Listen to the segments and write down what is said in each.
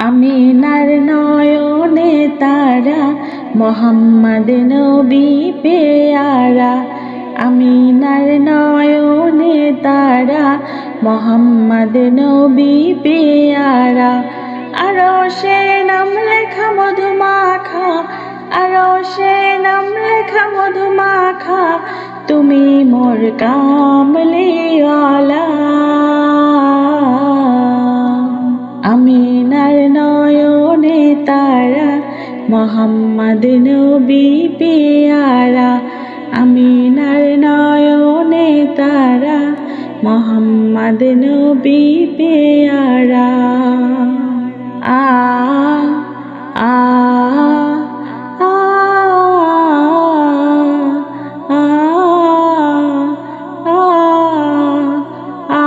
আমিনার নয়নে তারা, মোহাম্মদ নবী পেয়ারা। আমিনার নয়নে তারা, মোহাম্মদ নবী পেয়ারা। আরশে নাম লেখা মধুমাখা, আরশে নাম লেখা মধুমাখা, তুমি মোর কামলিওয়ালা। আমিনার নয়নে তারা, মোহাম্মদ নবী পেয়ারা। আমিনার নয়নে তারা, মোহাম্মদ নবী পেয়ারা। আ আ আ আ আ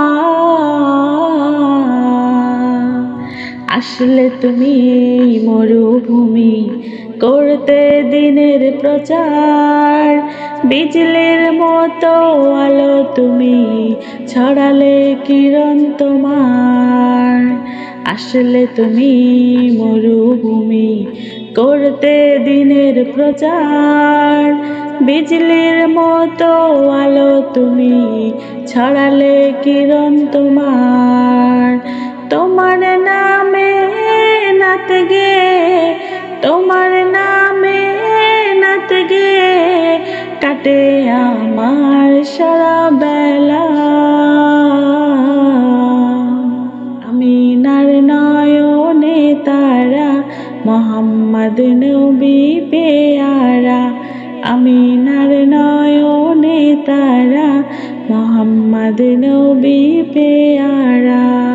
আসলে তুমি মরুভূমি করতে দিনের প্রচার, বিজলির মতো আলো তুমি ছড়ালে কিরণ তোমার। আসলে তুমি মরুভূমি করতে দিনের প্রচার, বিজলির মতো আলো তুমি ছড়ালে কিরণ তোমার। তোমার নামে নাত গে, তোমার নামে নাত গে কাটে আমার সারা বেলা। আমিনার নয়নে তারা, মোহাম্মদ নবী পেয়ারা। আমিনার নয়নে তারা, মোহাম্মদ নবী পেয়ারা।